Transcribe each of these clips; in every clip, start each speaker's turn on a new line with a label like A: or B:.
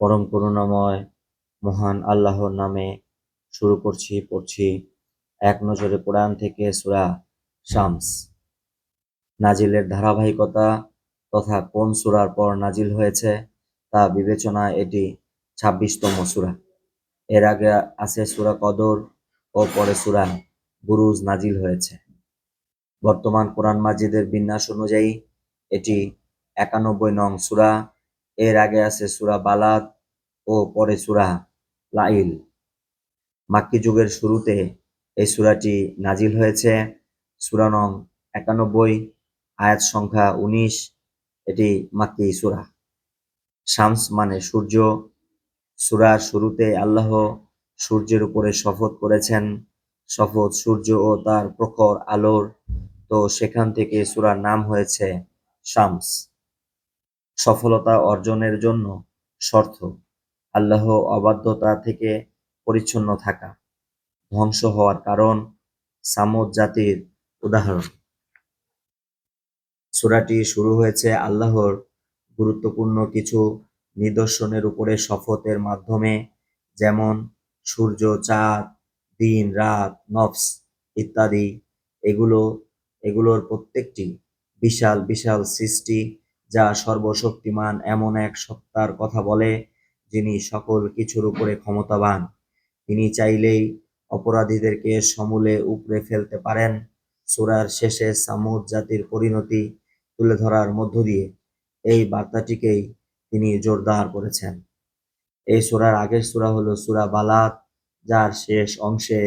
A: পরম করুণাময় মহান আল্লাহর নামে শুরু পড়ছি এক নজরে কোরআন থেকে সূরা শামস। নাজিলের ধারাবাহিকতা তথা কোন সূরার পর নাজিল হয়েছে তা বিবেচনায় এটি ২৬তম সূরা। এর আগে আছে সূরা কদর ও পরে সূরা বুরুজ নাজিল হয়েছে। বর্তমান কোরআন মাজিদের বিন্যাস অনুযায়ী এটি ৯১ নং সূরা। এর আগে আছে সূরা বালাদ ও পরে সূরা লাইল। মাক্কি যুগের শুরুতে এই সূরাটি নাজিল হয়েছে। সূরা নং ৯১, আয়াত সংখ্যা ১৯। এটি মাক্কি সূরা। শামস মানে সূর্য। সূরার শুরুতে আল্লাহ সূর্যের উপরে শপথ করেছেন। শপথ সূর্য ও তার প্রখর আলোর, তো সেখান থেকে সূরার নাম হয়েছে শামস। সফলতা অর্জনের জন্য শর্ত: আল্লাহ অবাধ্যতা থেকে পরিচ্ছন্ন থাকা। ধ্বংস হওয়ার কারণ: সামুদ জাতির উদাহরণ। সূরাটি শুরু হয়েছে আল্লাহর গুরুত্বপূর্ণ কিছু নিদর্শনের উপরে শপথের মাধ্যমে, যেমন সূর্য, চাঁদ, দিন, রাত, নফস ইত্যাদি। এগুলোর প্রত্যেকটি বিশাল বিশাল সৃষ্টি, যা সর্বশক্তিমান এমন এক সত্তার কথা বলে, যিনি সকল কিছুর উপরে ক্ষমতাবান। তিনি চাইলেই অপরাধীদেরকে সমূলে উপড়ে ফেলতে পারেন। সূরার শেষে সামুদ জাতির পরিণতি তুলে ধরার মধ্য দিয়ে এই বার্তাটিকেই তিনি জোরদার করেছেন। এই সূরার আগের সূরা হলো সূরা বালাদ, যার শেষ অংশে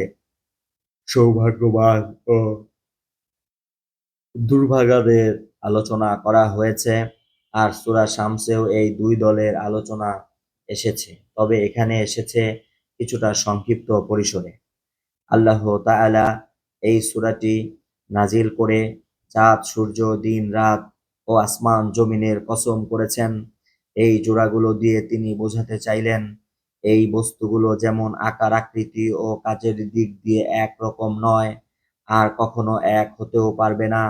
A: সৌভাগ্যবান ও দুর্ভাগাদের আলোচনা করা হয়েছে। আর সূরা শামসেও এই দুই দলের আলোচনা এসেছে, তবে এখানে এসেছে কিছুটা সংক্ষিপ্ত পরিসরে। আল্লাহ তাআলা এই সূরাটি নাজিল করে চাঁদ, সূর্য, দিন, রাত ও আসমান জমিনের কসম করেছেন। এই জোড়াগুলো দিয়ে তিনি বোঝাতে চাইলেন, এই বস্তুগুলো যেমন আকার, আকৃতি ও কাজের দিক দিয়ে এক রকম নয়, আর কখনো এক হতেও পারবে না,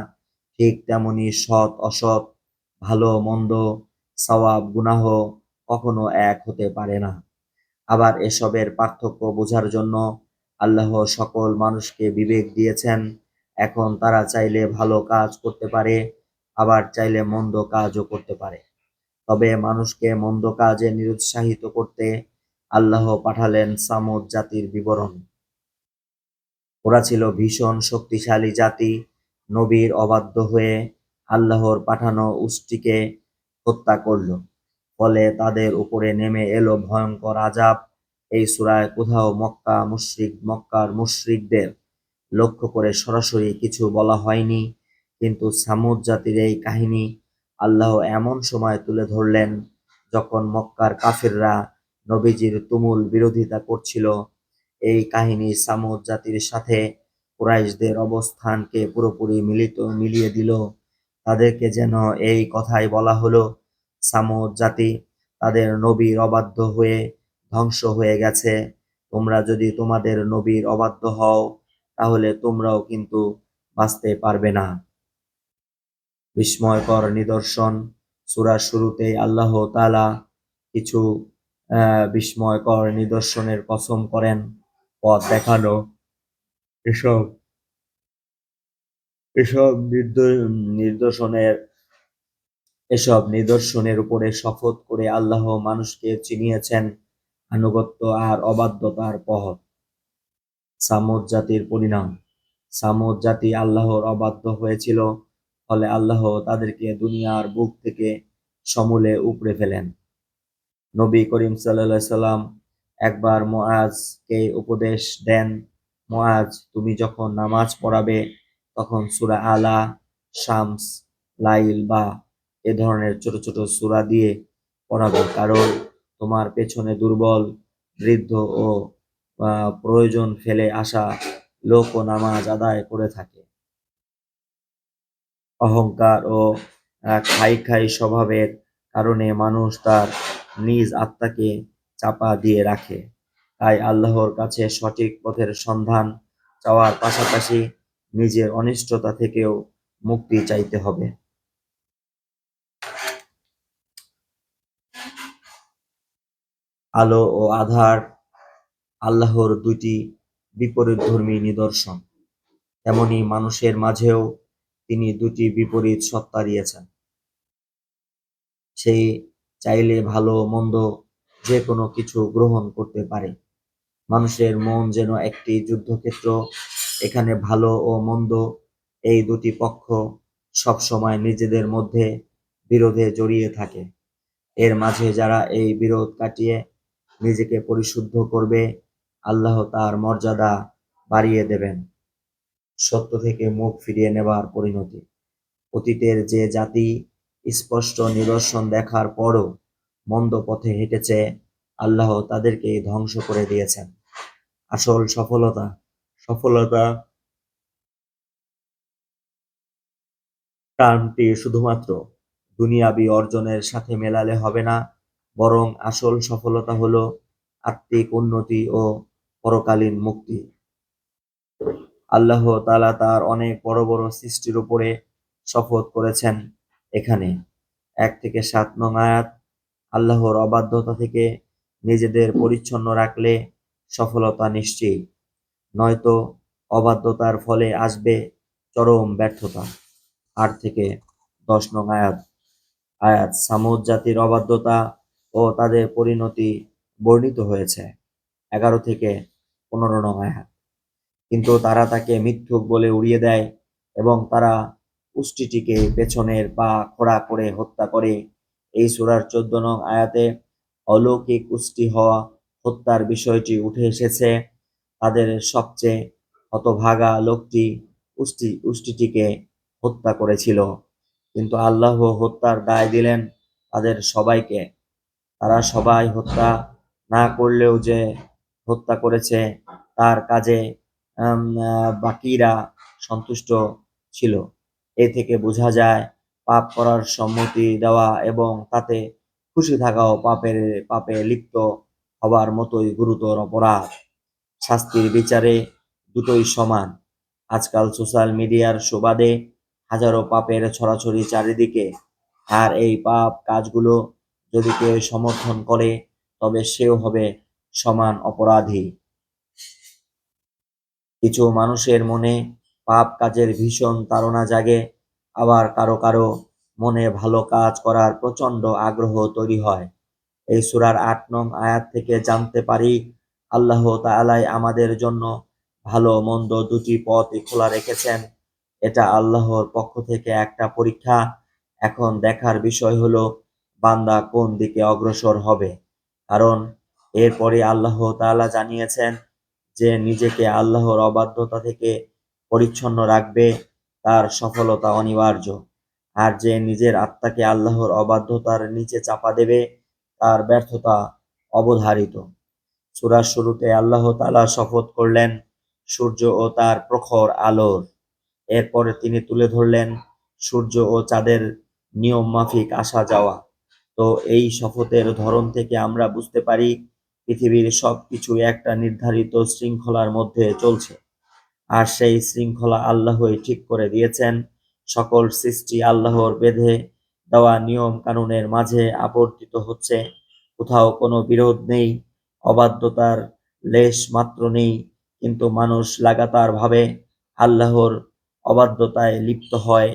A: ঠিক তেমনি সৎ অসৎ, ভালো মন্দ, সওয়াব গুনাহ কখনো এক হতে পারে না। আবার এসবের পার্থক্য বোঝার জন্য আল্লাহ সকল মানুষকে বিবেক দিয়েছেন। এখন তারা চাইলে ভালো কাজ করতে পারে, আবার চাইলে মন্দ কাজও করতে পারে। তবে মানুষকে মন্দ কাজে নিরুৎসাহিত করতে আল্লাহ পাঠালেন সামুদ জাতির বিবরণ। ওরা ছিল ভীষণ শক্তিশালী জাতি। নবীর অবাধ্য হয়ে আল্লাহর পাঠানো উষ্ট্রিকে হত্যা করল। ফলে তাদের উপরে নেমে এলো ভয়ঙ্কর আযাব। এই সূরায় কোথাও মক্কার মুশরিকদের লক্ষ্য করে সরাসরি কিছু বলা হয়নি, কিন্তু সামুদ জাতির এই কাহিনী আল্লাহ এমন সময় তুলে ধরলেন যখন মক্কার কাফিররা নবীজির তুমুল বিরোধিতা করছিল। এই কাহিনী সামুদ জাতির সাথে কুরাইশদের অবস্থানকে পুরোপুরি মিলিয়ে দিল। তাদেরকে যেন এই কথাই বলা হলো, সামুদ জাতি তাদের নবীর অবাধ্য হয়ে ধ্বংস হয়ে গেছে। তোমরা যদি তোমাদের নবীর অবাধ্য হও, তাহলে তোমরাও কিন্তু বাঁচতে পারবে না। বিস্ময়কর নিদর্শন: সূরার শুরুতেই আল্লাহ তাআলা কিছু বিস্ময়কর নিদর্শনের কসম করেন। পথ দেখানো। এসব এসব নিদর্শনের এসব নিদর্শনের উপরে শপথ করে আল্লাহ মানুষকে চিনিয়েছেন আনুগত্য আর অবাধ্যতার পথ। সামুদ জাতির পরিণাম: সামুদ জাতি আল্লাহর অবাধ্য হয়েছিল, ফলে আল্লাহ তাদেরকে দুনিয়ার বুক থেকে সমূলে উপড়ে ফেলেন। নবী করিম সাল্লাল্লাহু আলাইহি সাল্লাম একবার মুআজকে উপদেশ দেন, মুআজ, তুমি যখন নামাজ পড়াবে তখন সূরা আলা, শামস, লাইল বা এ ধরনের ছোট ছোট সূরা দিয়ে পড়াবে, কারণ তোমার পেছনে দুর্বল, বৃদ্ধ ও প্রয়োজন ফেলে আসা লোকও নামাজ আদায় করে থাকে। অহংকার ও খাই খাই স্বভাবের কারণে মানুষ তার নিজ আত্মাকে চাপা দিয়ে রাখে। তাই আল্লাহর কাছে সঠিক পথের সন্ধান চাওয়ার পাশাপাশি নিজের অনিষ্টতা থেকেও মুক্তি চাইতে হবে। আলো ও আঁধার আল্লাহর দুইটি বিপরীতধর্মী নিদর্শন, তেমনি মানুষের মাঝেও তিনি দুটি বিপরীত সত্তা দিয়েছেন। সে চাইলে ভালো মন্দ যে কোনো কিছু গ্রহণ করতে পারে। মানুষের মন যেন একটি যুদ্ধক্ষেত্র, এখানে ভালো ও মন্দ এই দুটি পক্ষ সবসময় নিজেদের মধ্যে বিরোধে জড়িয়ে থাকে। এর মাঝে যারা এই বিরোধ কাটিয়ে নিজেকে পরিশুদ্ধ করবে, আল্লাহ তার মর্যাদা বাড়িয়ে দেবেন। সত্য থেকে মুখ ফিরিয়ে নেবার পরিণতি। অতীতের যে জাতি স্পষ্ট নিদর্শন দেখার পরও মন্দ পথে হেঁটেছে, আল্লাহ তাদেরকে ধ্বংস করে দিয়েছেন। আসল সফলতা সফলতা টার্মটি শুধুমাত্র দুনিয়াবি অর্জনের সাথে মেলালে হবে না, বরং আসল সফলতা হলো আত্মিক উন্নতি ও পরকালীন মুক্তি। আল্লাহ তাআলা তার অনেক বড় বড় সৃষ্টির উপরে শপথ করেছেন। এখানে 1 থেকে 7 নং আয়াত, আল্লাহর অবাধ্যতা থেকে নিজেদের পরিচ্ছন্ন রাখলে সফলতা নিশ্চিত, নয়তো অবাধ্যতার ফলে আসবে চরম ব্যর্থতা। 8 থেকে 10 নং আয়াত সামুদ জাতির অবাধ্যতা ও তাদের পরিণতি বর্ণিত হয়েছে। 11 থেকে 15 নং আয়াত। কিন্তু তারা তাকে মিথ্যুক বলে উড়িয়ে দেয় এবং তারা উষ্ট্রীটিকে পেছনের পা খোঁড়া করে হত্যা করে। এই সূরার 14 নং আয়াতে অলৌকিক উষ্ট্রী হওয়া হত্যার বিষয়টি উঠে এসেছে। তাদের সবচেয়ে হতভাগা লোকটি উষ্ট্রীটিকে হত্যা করেছিল, কিন্তু আল্লাহ হত্যার দায় দিলেন তাদের সবাইকে। তারা সবাই হত্যা না করলেও যে হত্যা করেছে তার কাজে বাকিরা সন্তুষ্ট ছিল। এ থেকে বোঝা যায় পাপ করার সম্মতি দেওয়া এবং তাতে খুশি থাকাও পাপে লিপ্ত হবার মতোই গুরুতর অপরাধ। শাস্তির বিচারে দুটোই সমান। আজকাল সোশ্যাল মিডিয়ার সুবাদে হাজারো পাপের ছড়াছড়ি চারিদিকে, আর এই পাপ কাজগুলো যদি কেউ সমর্থন করে তবে সেও হবে সমান অপরাধী। কিছু মানুষের মনে পাপ কাজের ভীষণ তাড়না জাগে, আবার কারো কারো মনে ভালো কাজ করার প্রচন্ড আগ্রহ তৈরি হয়। এই সূরার 8 নং আয়াত থেকে জানতে পারি আল্লাহ তাআলাই আমাদের জন্য ভালো মন্দ দুটি পথই খোলা রেখেছেন। এটা আল্লাহর পক্ষ থেকে একটা পরীক্ষা। এখন দেখার বিষয় হলো বান্দা কোন দিকে অগ্রসর হবে। কারণ এরপরে আল্লাহ তাআলা জানিয়েছেন যে নিজেকে আল্লাহর অবাধ্যতা থেকে পরিচ্ছন্ন রাখবে তার সফলতা অনিবার্য, আর যে নিজের আত্মাকে আল্লাহর অবাধ্যতার নিচে চাপা দেবে তার ব্যর্থতা অবধারিত। সূরার শুরুতে আল্লাহ তাআলা শপথ করলেন সূর্য ও তার প্রখর আলোর। এরপরে তিনি তুলে ধরলেন সূর্য ও চাঁদের নিয়ম মাফিক আসা যাওয়া। তো এই শপথের ধরন থেকে আমরা বুঝতে পারি পৃথিবীর সবকিছু একটা নির্ধারিত শৃঙ্খলার মধ্যে চলছে, আর সেই শৃঙ্খলা আল্লাহই ঠিক করে দিয়েছেন। সকল সৃষ্টি আল্লাহর বেঁধে দেওয়া নিয়ম কানুনের মাঝে আবর্তিত হচ্ছে। কোথাও কোনো বিরোধ নেই, অবাধ্যতার লেশ মাত্র নেই, কিন্তু মানুষ লাগাতার ভাবে আল্লাহর অবাধ্যতায় লিপ্ত হয়।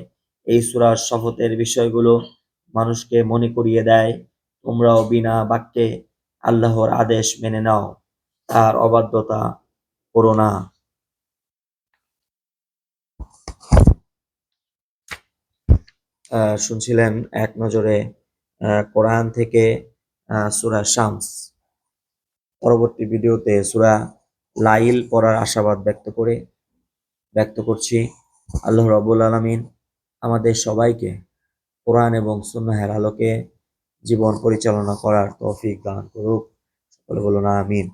A: এই সূরার শপথের বিষয়গুলো মানুষকে মনে করিয়ে দেয়, তোমরাও বিনা বাক্যে আল্লাহর আদেশ মেনে নাও, তার অবাধ্যতা করো না। শুনছিলেন এক নজরে কোরআন থেকে সূরা শামস। পরবর্তী ভিডিওতে সূরা লাইল পড়ার আশাবাদ ব্যক্ত করছি। আল্লাহ রাব্বুল আলামিন আমাদের সবাইকে কোরআন এবং সুন্নাহের আলোকে জীবন পরিচালনা করার তৌফিক দান করুক। সকলে বলুন আমিন।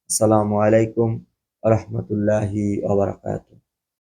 A: আসসালামু আলাইকুম ওয়া রাহমাতুল্লাহি ওয়া বারাকাতুহু।